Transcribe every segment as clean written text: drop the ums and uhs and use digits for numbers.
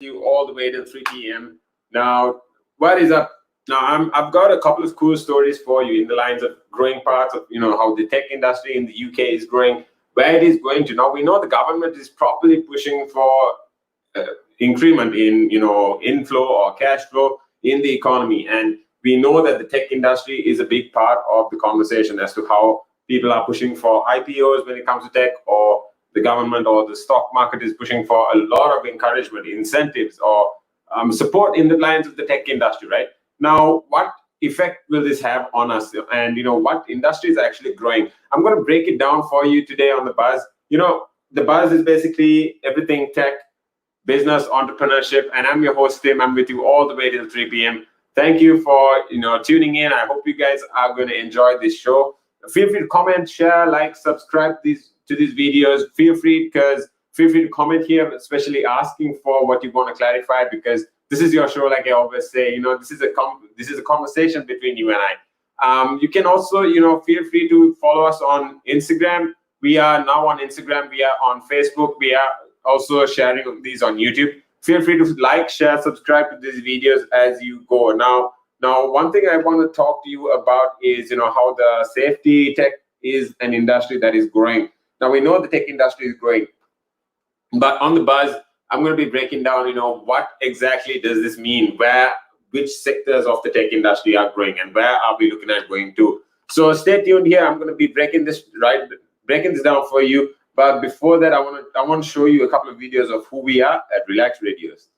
you all the way till 3 p.m. Now, what is up? Now, I've got a couple of cool stories for you in the lines of growing parts of, how the tech industry in the UK is growing, where it is going to. Now, we know the government is properly pushing for increment in, inflow or cash flow in the economy. And we know that the tech industry is a big part of the conversation as to how people are pushing for IPOs when it comes to tech, or the government or the stock market is pushing for a lot of encouragement, incentives, or support in the lines of the tech industry, right? Now, what effect will this have on us? And, what industry is actually growing? I'm going to break it down for you today on The Buzz. The Buzz is basically everything tech, business, entrepreneurship, and I'm your host, Tim. I'm with you all the way till 3 p.m. Thank you for, tuning in. I hope you guys are going to enjoy this show. Feel free to comment, share, like, subscribe to these videos. Feel free to comment here, especially asking for what you want to clarify, because this is your show. Like I always say, this is a conversation between you and I. You can also, feel free to follow us on Instagram. We are now on Instagram. We are on Facebook. We are also sharing these on YouTube. Feel free to like, share, subscribe to these videos as you go. Now, one thing I want to talk to you about is, how the safety tech is an industry that is growing. Now, we know the tech industry is growing, but on The Buzz, I'm going to be breaking down, what exactly does this mean? Which sectors of the tech industry are growing, and where are we looking at going to? So stay tuned here. I'm going to be breaking this down for you. But before that, I want to show you a couple of videos of who we are at Relaks Radios.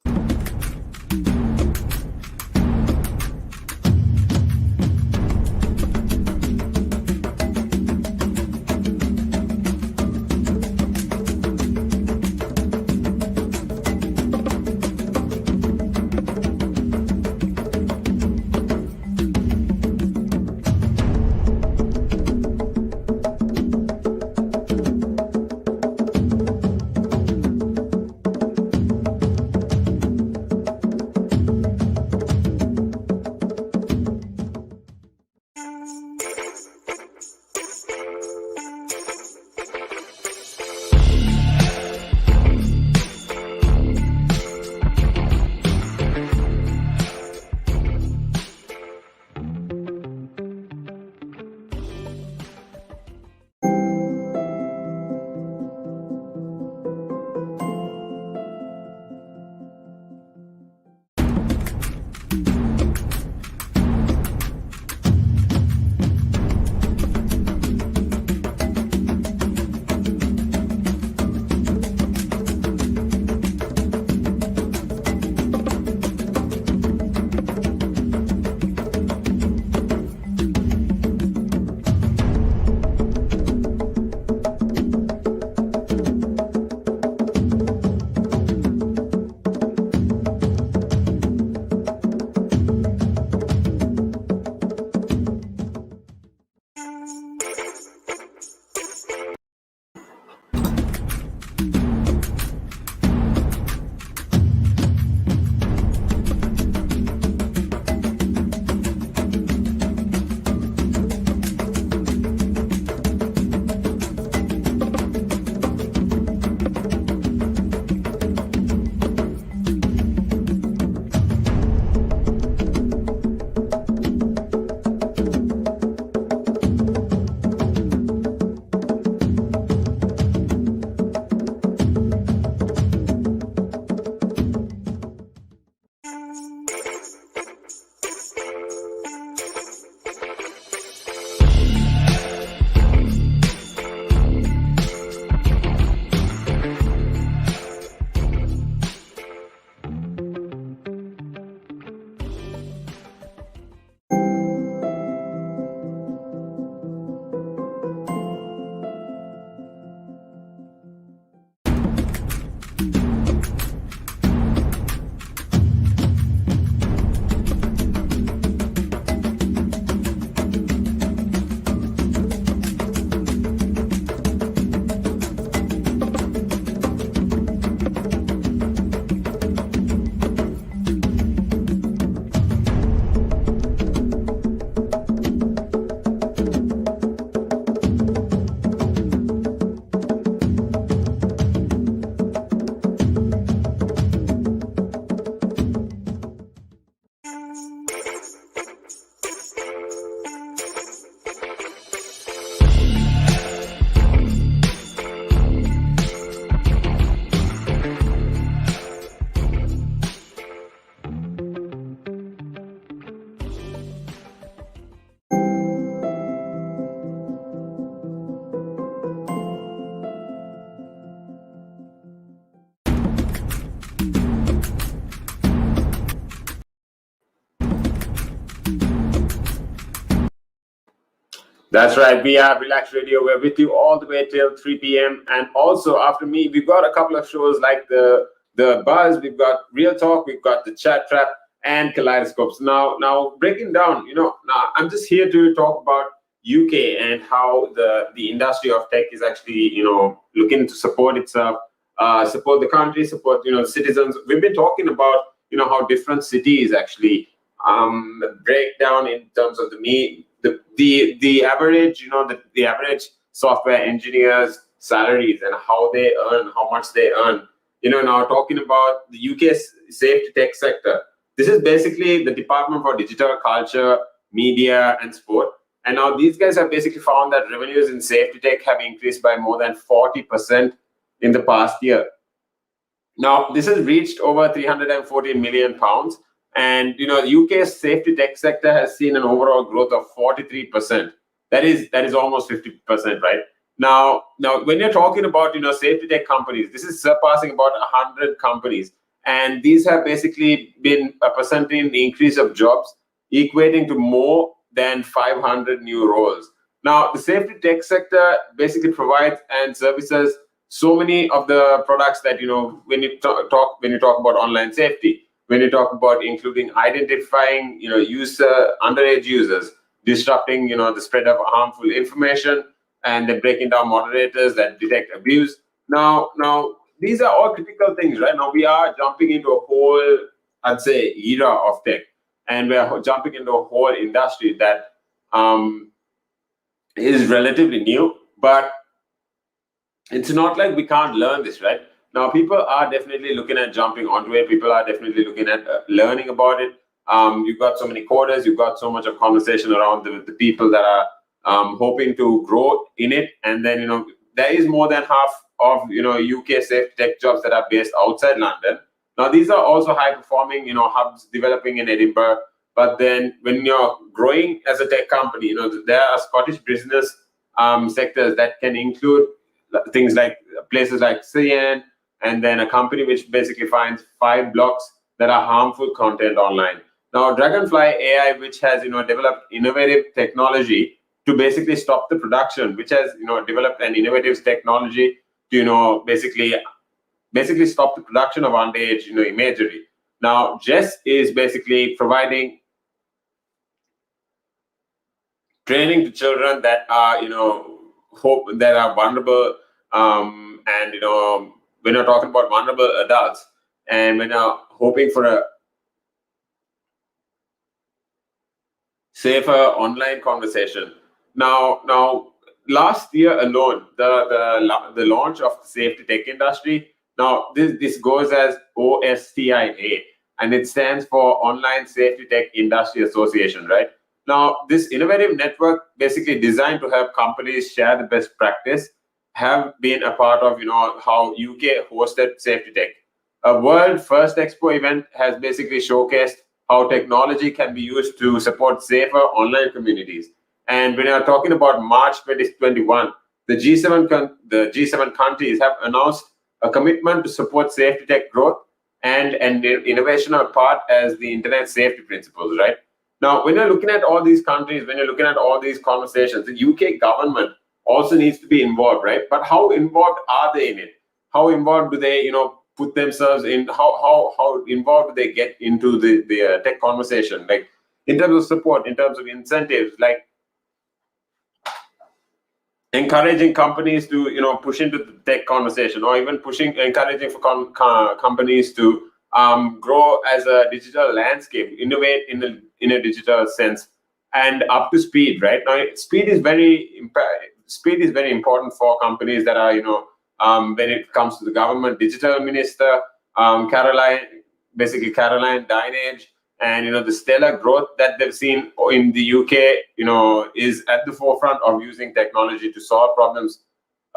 That's right. We are Relax Radio. We're with you all the way till 3 p.m. And also after me, we've got a couple of shows like the Buzz, we've got Real Talk, we've got the Chat Trap, and Kaleidoscopes. Now breaking down, now I'm just here to talk about UK and how the industry of tech is actually, looking to support itself, support the country, support, citizens. We've been talking about, how different cities actually break down in terms of the average, the average software engineers' salaries and how they earn, how much they earn. Now talking about the UK's safety tech sector, this is basically the Department for Digital Culture, Media, and Sport. And now these guys have basically found that revenues in safety tech have increased by more than 40% in the past year. Now, this has reached over 314 million pounds. And the UK's safety tech sector has seen an overall growth of 43%. That is almost 50%, right? Now, when you're talking about safety tech companies, this is surpassing about 100 companies, and these have basically been a percentage increase of jobs, equating to more than 500 new roles. Now, the safety tech sector basically provides and services so many of the products that when you talk about online safety, when you talk about including identifying underage users, disrupting the spread of harmful information, and then breaking down moderators that detect abuse. Now these are all critical things, right? Now we are jumping into a whole, I'd say, era of tech, and we are jumping into a whole industry that is relatively new, but it's not like we can't learn this, right? Now, people are definitely looking at jumping onto it. People are definitely looking at learning about it. You've got so many coders. You've got so much of conversation around the people that are hoping to grow in it. And then, there is more than half of, UK safety tech jobs that are based outside London. Now, these are also high-performing, hubs developing in Edinburgh. But then when you're growing as a tech company, there are Scottish business sectors that can include things like places like CN, and then a company which basically finds 5 blocks that are harmful content online. Now, Dragonfly AI, which has developed innovative technology to basically stop the production, which has developed an innovative technology to basically stop the production of underage imagery. Now, Jess is basically providing training to children that are that are vulnerable, and when you're talking about vulnerable adults, and when you're hoping for a safer online conversation. Now, last year alone, the launch of the safety tech industry. Now, this goes as OSTIA, and it stands for Online Safety Tech Industry Association, right? Now, this innovative network, basically designed to help companies share the best practice, have been a part of how UK hosted safety tech. A world first expo event has basically showcased how technology can be used to support safer online communities. And when you're talking about March 2021, the G7 countries have announced a commitment to support safety tech growth and innovation are part as the internet safety principles, right? Now, when you're looking at all these countries, when you're looking at all these conversations, the UK government also needs to be involved, right? But how involved are they in it? How involved do they, put themselves in? How involved do they get into the tech conversation? Like in terms of support, in terms of incentives, like encouraging companies to push into the tech conversation, or even encouraging for companies to grow as a digital landscape, innovate in a digital sense, and up to speed. Right now, speed is very important for companies that are when it comes to the government. Digital Minister Caroline Dinage, and the stellar growth that they've seen in the UK, is at the forefront of using technology to solve problems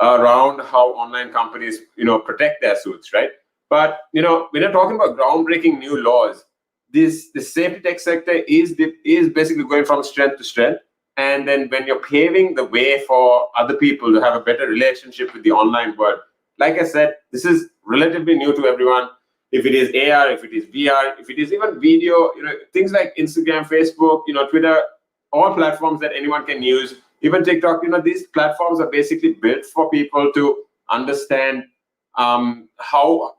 around how online companies, protect their suits, right? But when you're talking about groundbreaking new laws, the safety tech sector is basically going from strength to strength. And then when you're paving the way for other people to have a better relationship with the online world, like I said, this is relatively new to everyone. If it is AR, if it is VR, if it is even video, things like Instagram, Facebook, Twitter, all platforms that anyone can use. even TikTok, these platforms are basically built for people to understand how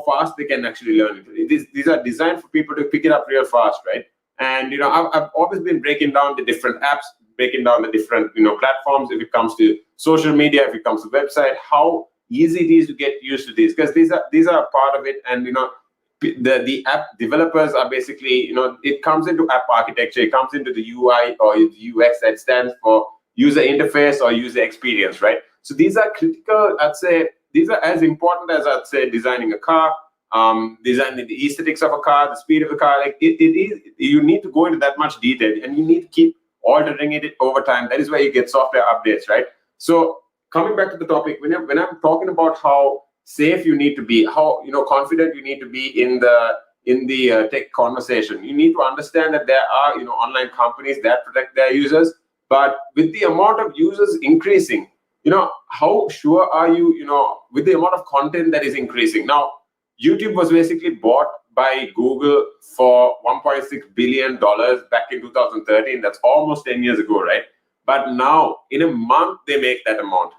fast they can actually learn it. These are designed for people to pick it up real fast, right? And I've always been breaking down the different apps, breaking down the different platforms. If it comes to social media, if it comes to website, how easy it is to get used to these, because these are a part of it. And the app developers are basically, it comes into app architecture, it comes into the UI or UX, that stands for user interface or user experience, right? So these are critical, I'd say. These are as important as, I'd say, designing a car, designing the aesthetics of a car, the speed of a car. Like it is, you need to go into that much detail, and you need to keep altering it over time. That is where you get software updates, right? So coming back to the topic, when I'm talking about how safe you need to be, how confident you need to be in the tech conversation, you need to understand that there are online companies that protect their users, but with the amount of users increasing, how sure are you, with the amount of content that is increasing? Now, YouTube was basically bought by Google for $1.6 billion back in 2013. That's almost 10 years ago, right? But now, in a month, they make that amount.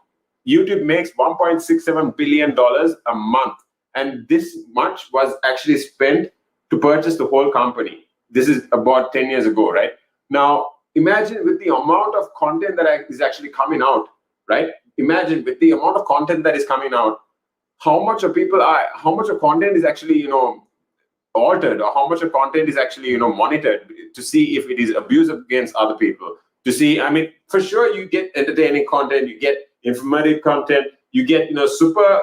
YouTube makes $1.67 billion a month. And this much was actually spent to purchase the whole company. This is about 10 years ago, right? Now, imagine with the amount of content that is actually coming out, right? Imagine with the amount of content that is coming out, how much of content is actually, altered, or how much of content is actually, monitored to see if it is abusive against other people. To see, for sure, you get entertaining content, you get informative content, you get, super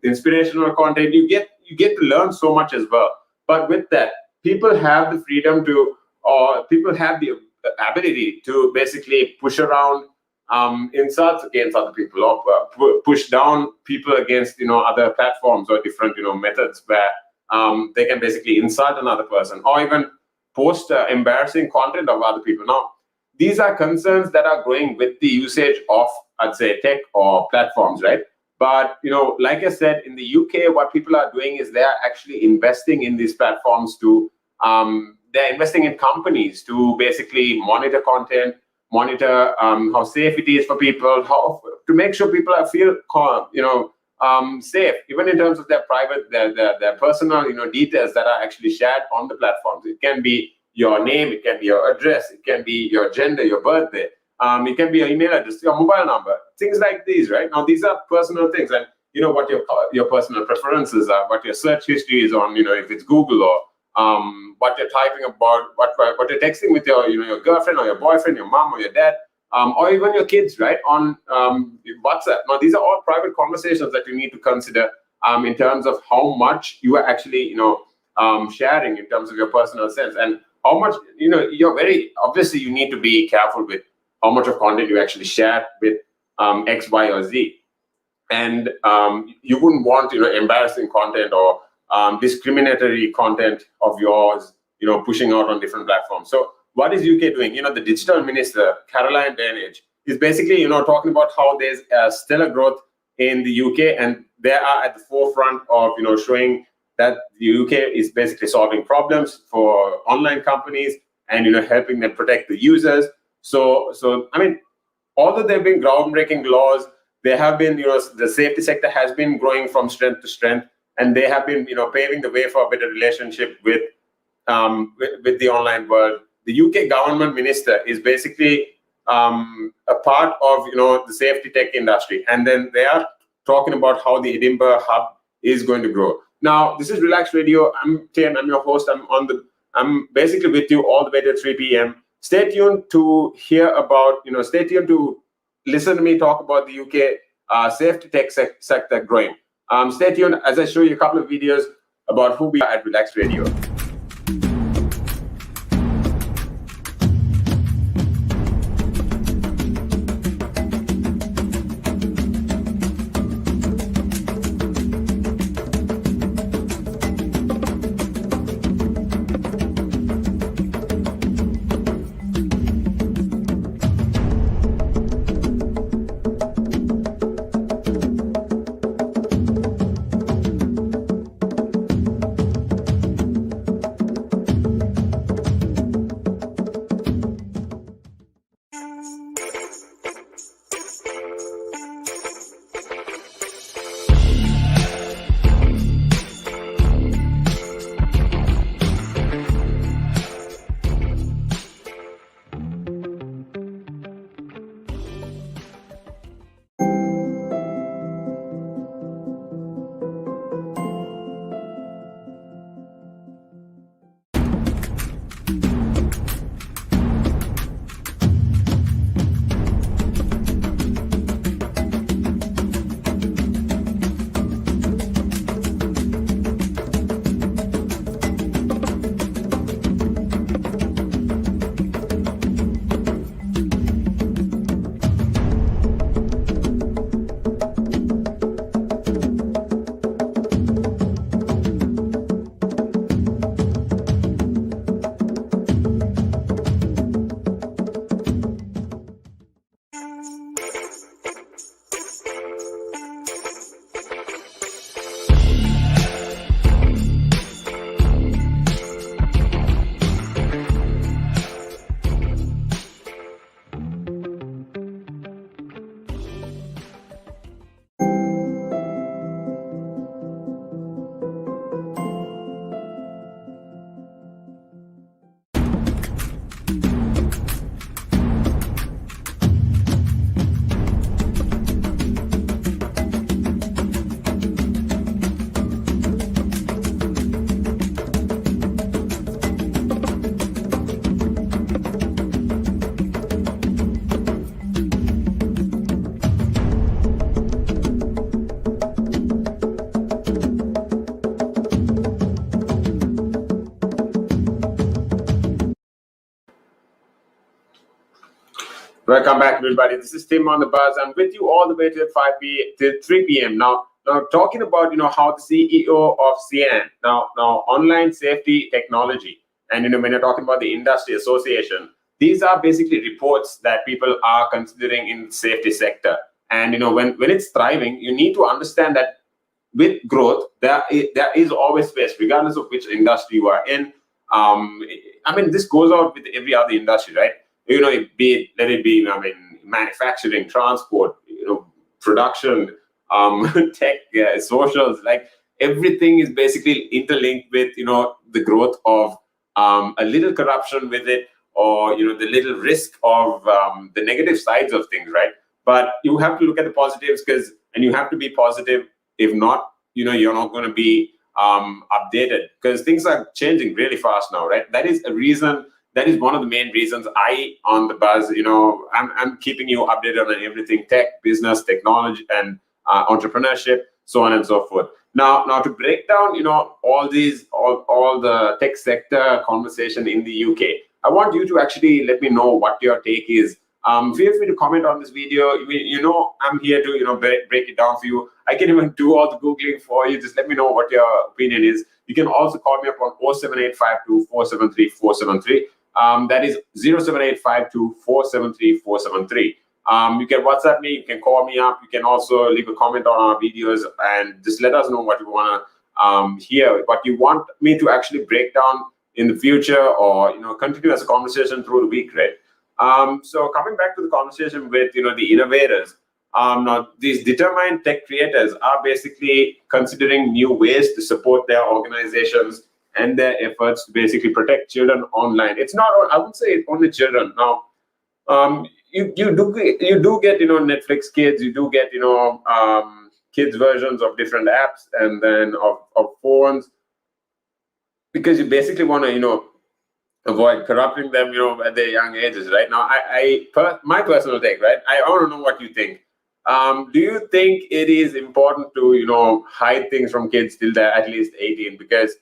inspirational content, you get to learn so much as well. But with that, people have the freedom to, or people have the ability to basically push around insults against other people, or push down people against other platforms or different methods where they can basically insult another person, or even post embarrassing content of other people. Now, these are concerns that are growing with the usage of, I'd say, tech or platforms, right? But like I said, in the UK, what people are doing is they are actually investing in these platforms to they're investing in companies to basically monitor content, monitor how safe it is for people, to make sure people feel safe, even in terms of their private, their personal details that are actually shared on the platforms. It can be your name, it can be your address, it can be your gender, your birthday, it can be your email address, your mobile number, things like these, right? Now, these are personal things, and what your personal preferences are, what your search history is on, if it's Google, or what you're typing about, what you're texting with your girlfriend or your boyfriend, your mom or your dad, or even your kids, right, on WhatsApp. Now, these are all private conversations that you need to consider in terms of how much you are actually, sharing in terms of your personal sense, and how much, you're very, obviously you need to be careful with how much of content you actually share with X, Y, or Z. And you wouldn't want, embarrassing content or discriminatory content of yours, pushing out on different platforms. So what is UK doing? The digital minister, Caroline Bainbridge, is basically, talking about how there's stellar growth in the UK, and they are at the forefront of, showing that the UK is basically solving problems for online companies and, helping them protect the users. So although there have been groundbreaking laws, there have been, the safety sector has been growing from strength to strength, and they have been, paving the way for a better relationship with the online world. The UK government minister is basically a part of, the safety tech industry, and then they are talking about how the Edinburgh hub is going to grow. Now, this is Relaks Radio. I'm Tim. I'm your host. I'm basically with you all the way to 3 p.m. Stay tuned to hear about, stay tuned to listen to me talk about the UK safety tech sector growing. Stay tuned as I show you a couple of videos about who we are at Relaks Radio. Welcome back, everybody. This is Tim on the buzz. I'm with you all the way till 3 p.m. Now talking about how the CEO of CN now online safety technology, and when you're talking about the industry association, these are basically reports that people are considering in the safety sector. And when it's thriving, you need to understand that with growth, there is always space, regardless of which industry you are in. I mean, this goes out with every other industry, right? Let it be, I mean, manufacturing, transport, production, tech, socials, like everything is basically interlinked with, the growth of a little corruption with it, or, the little risk of the negative sides of things, right? But you have to look at the positives and you have to be positive. If not, you're not going to be updated, because things are changing really fast now, right? That is a reason. That is one of the main reasons on the buzz, I'm keeping you updated on everything tech, business, technology, and entrepreneurship, so on and so forth. Now to break down, all the tech sector conversation in the UK, I want you to actually let me know what your take is. Feel free to comment on this video. I'm here to break it down for you. I can even do all the Googling for you. Just let me know what your opinion is. You can also call me up on 07852 473 473. That is 07852 473 473. You can WhatsApp me, you can call me up, you can also leave a comment on our videos and just let us know what you want to hear, what you want me to actually break down in the future, or continue as a conversation through the week, right? So coming back to the conversation with the innovators, now these determined tech creators are basically considering new ways to support their organizations and their efforts to basically protect children online. It's not, I would say, it's only children. Now, you do get Netflix Kids, you do get kids versions of different apps, and then of phones, because you basically want to avoid corrupting them at their young ages, right? Now, my personal take, right? I want to know what you think. Do you think it is important to hide things from kids till they're at least 18? Because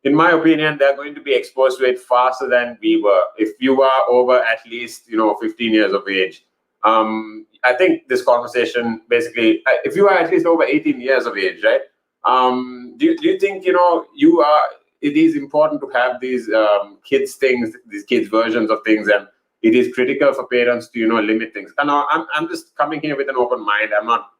in my opinion, they're going to be exposed to it faster than we were. If you are over at least 15 years of age, I think this conversation basically, if you are at least over 18 years of age, right? Do you think it is important to have these kids things, these kids versions of things, and it is critical for parents to limit things? And I'm just coming here with an open mind. I'm not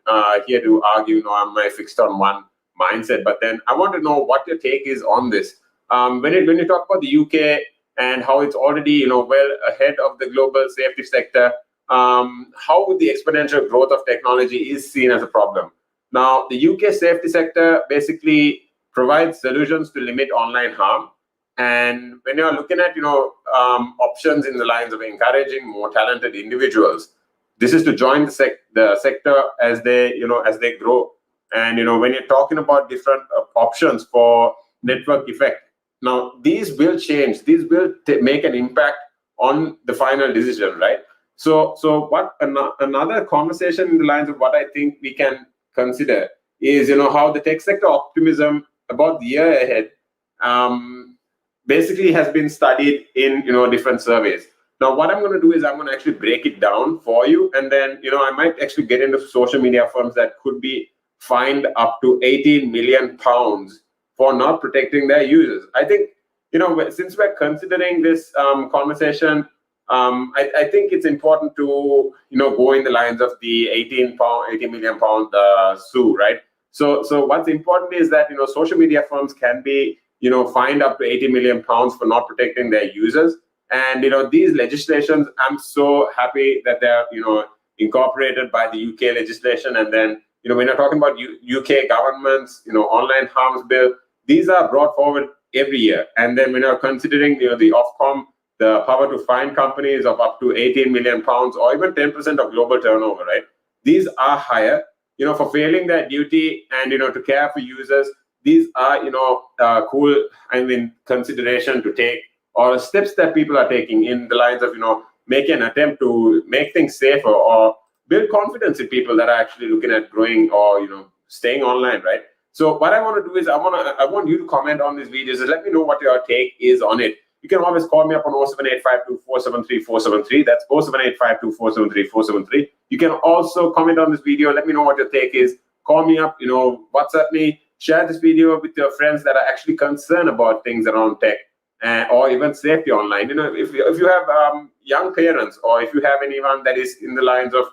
here to argue. I'm fixed on one mindset, but then I want to know what your take is on this. When you talk about the UK and how it's already well ahead of the global safety sector, how the exponential growth of technology is seen as a problem. Now, the UK safety sector basically provides solutions to limit online harm. And when you're looking at options in the lines of encouraging more talented individuals, this is to join the sector as they grow. And when you're talking about different options for network effect, now these will change. These will make an impact on the final decision, right? So what another conversation in the lines of what I think we can consider is how the tech sector optimism about the year ahead basically has been studied in different surveys. Now, what I'm going to do is I'm going to actually break it down for you, and then I might actually get into social media firms that could be fined up to 18 million pounds for not protecting their users. I think since we're considering this conversation, I think it's important to go in the lines of the 18 million pound sue, right? So what's important is that social media firms can be fined up to 80 million pounds for not protecting their users. And these legislations, I'm so happy that they're incorporated by the UK legislation. And then when you're talking about UK governments, online harms bill, these are brought forward every year. And then when you're considering the Ofcom, the power to fine companies of up to 18 million pounds or even 10% of global turnover, right? These are higher, for failing their duty and to care for users. These are cool, consideration to take, or steps that people are taking in the lines of make an attempt to make things safer or build confidence in people that are actually looking at growing or staying online, right? So what I want to do is I want you to comment on these videos and let me know what your take is on it. you can always call me up on 07852473473. That's 07852473473. You can also comment on this video. Let me know what your take is. Call me up, WhatsApp me. Share this video with your friends that are actually concerned about things around tech or even safety online. If you have young parents, or if you have anyone that is in the lines of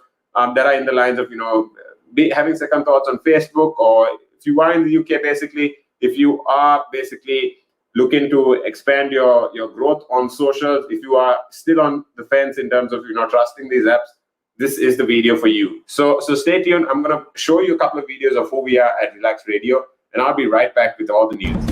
having second thoughts on Facebook, or if you are in the UK, basically, if you are basically looking to expand your growth on socials, if you are still on the fence in terms of trusting these apps, this is the video for you. So stay tuned. I'm going to show you a couple of videos of who we are at Relaks Radio, and I'll be right back with all the news.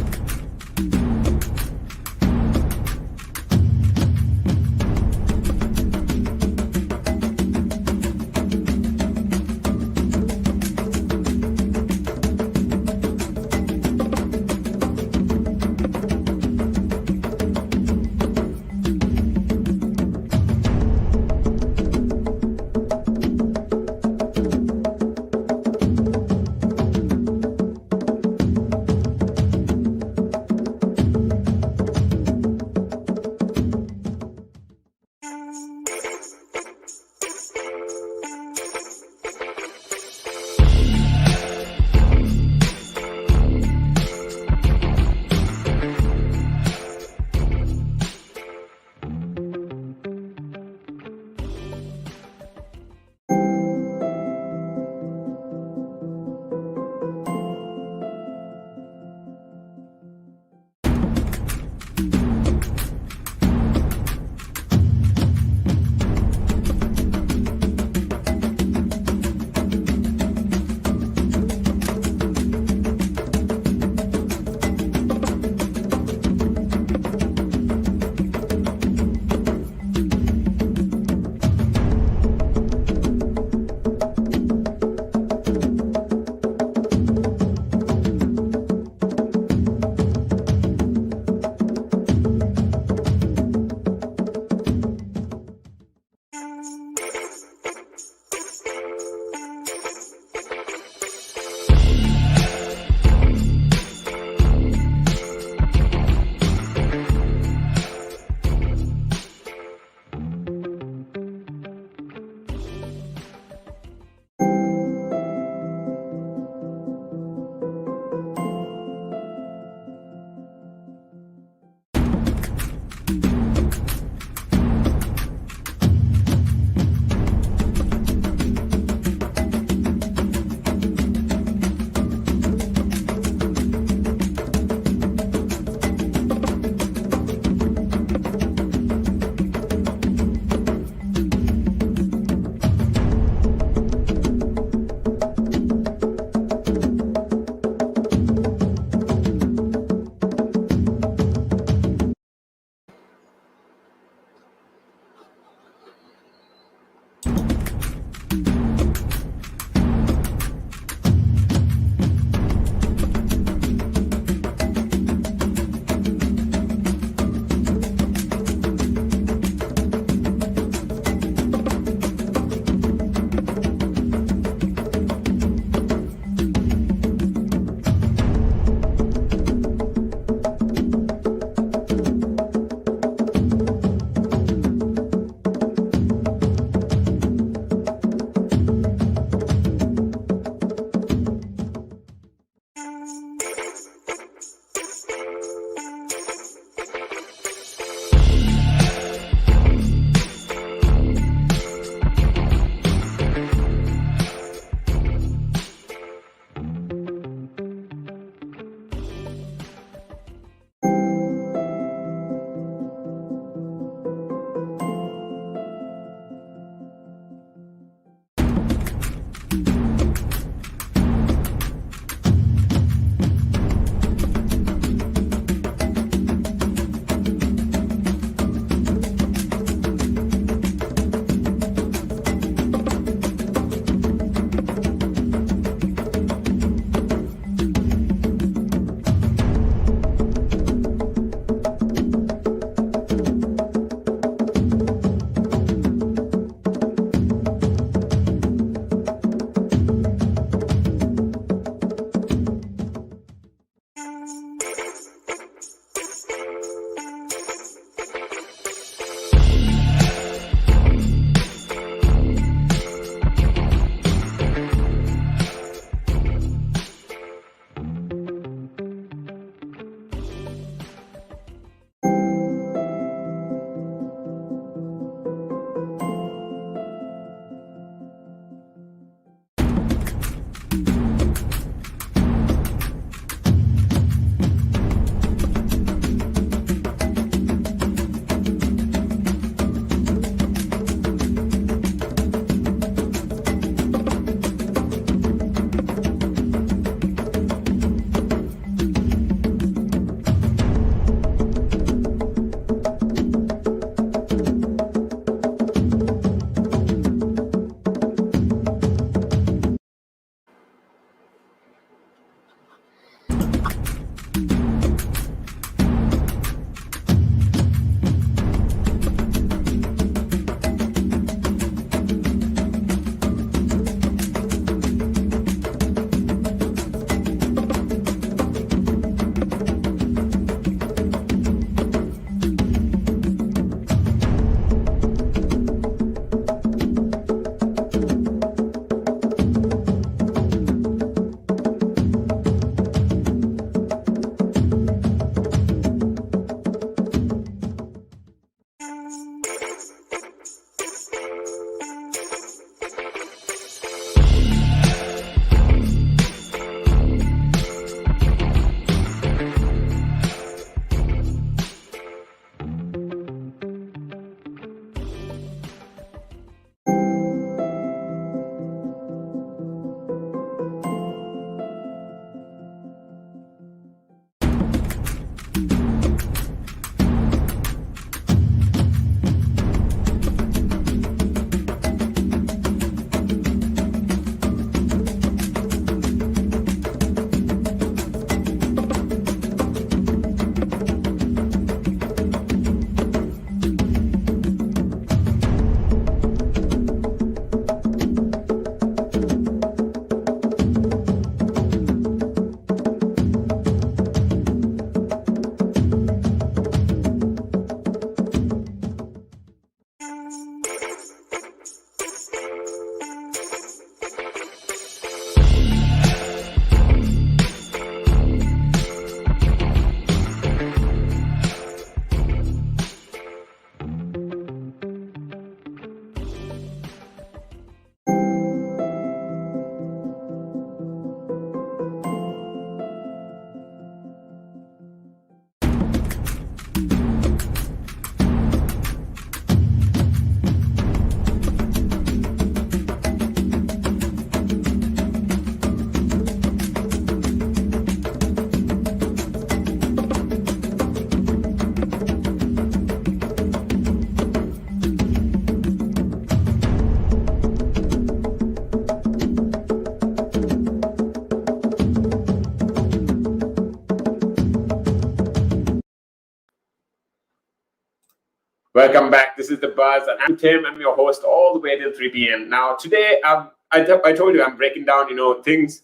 Welcome back. This is The Buzz, and I'm Tim. I'm your host all the way till 3 p.m. Now, today, I told you I'm breaking down, things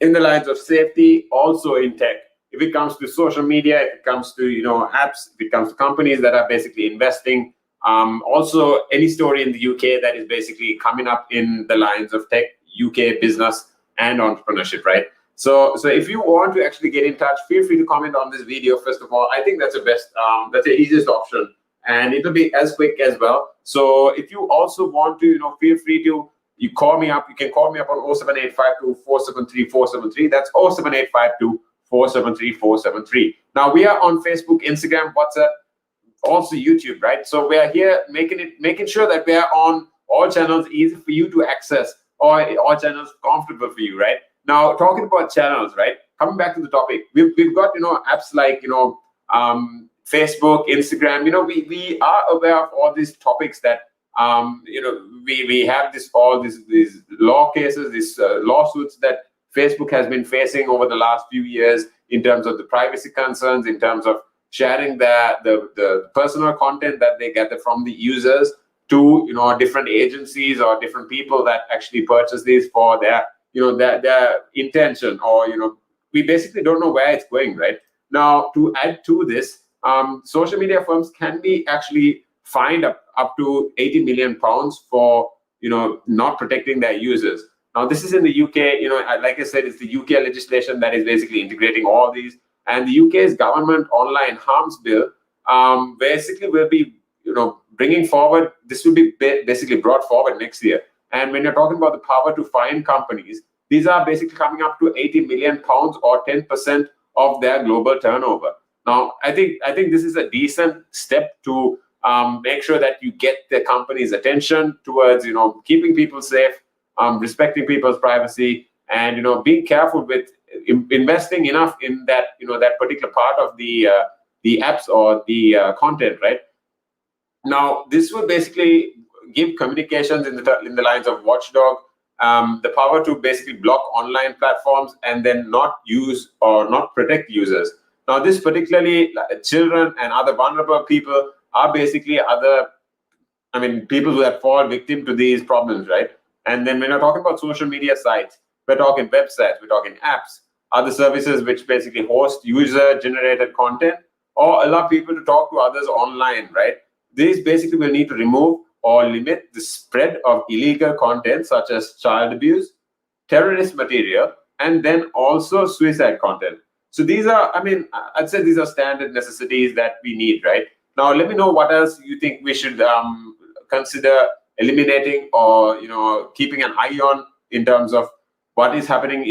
in the lines of safety, also in tech. If it comes to social media, if it comes to, apps, if it comes to companies that are basically investing, also any story in the UK that is basically coming up in the lines of tech, UK business, and entrepreneurship, right? So if you want to actually get in touch, feel free to comment on this video. First of all, I think that's the best, that's the easiest option, and it'll be as quick as well. So if you also want to, feel free to call me up. You can call me up on 07852 473 473. That's 07852 473 473. Now we are on Facebook, Instagram, WhatsApp, also YouTube, right? So we are here making sure that we are on all channels, easy for you to access, or all channels comfortable for you, right? Now, talking about channels, right? Coming back to the topic, we've got apps like Facebook, Instagram. We are aware of all these topics that we have all these law cases, these lawsuits that Facebook has been facing over the last few years in terms of the privacy concerns, in terms of sharing the personal content that they gather from the users to different agencies or different people that actually purchase these for their their intention, or we basically don't know where it's going, right? Now, to add to this, social media firms can be actually fined up to 80 million pounds for not protecting their users. Now, this is in the UK. Like I said, it's the UK legislation that is basically integrating all these, and the UK's government online harms bill basically will be bringing forward. This will be basically brought forward next year. And when you're talking about the power to fine companies, these are basically coming up to 80 million pounds, or 10% of their global turnover. Now, I think this is a decent step to make sure that you get the company's attention towards keeping people safe, respecting people's privacy, and being careful with investing enough in that that particular part of the apps or the content, right? Now, this will basically give communications in the lines of watchdog, the power to basically block online platforms and then not use or not protect users. Now, this particularly children and other vulnerable people are basically people who have fallen victim to these problems, right? And then when you're talking about social media sites, we're talking websites, we're talking apps, other services which basically host user-generated content or allow people to talk to others online, right? These basically will need to remove or limit the spread of illegal content such as child abuse, terrorist material, and then also suicide content. So these are, I'd say these are standard necessities that we need, right? Now, let me know what else you think we should consider eliminating or keeping an eye on in terms of what is happening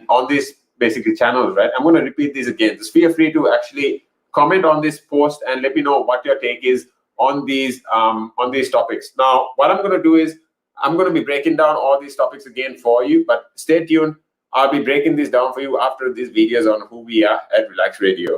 on these basically channels, right? I'm going to repeat these again. Just feel free to actually comment on this post and let me know what your take is on these topics. Now, what I'm going to do is I'm going to be breaking down all these topics again for you, but stay tuned. I'll be breaking this down for you after these videos on who we are at Relaks Radio.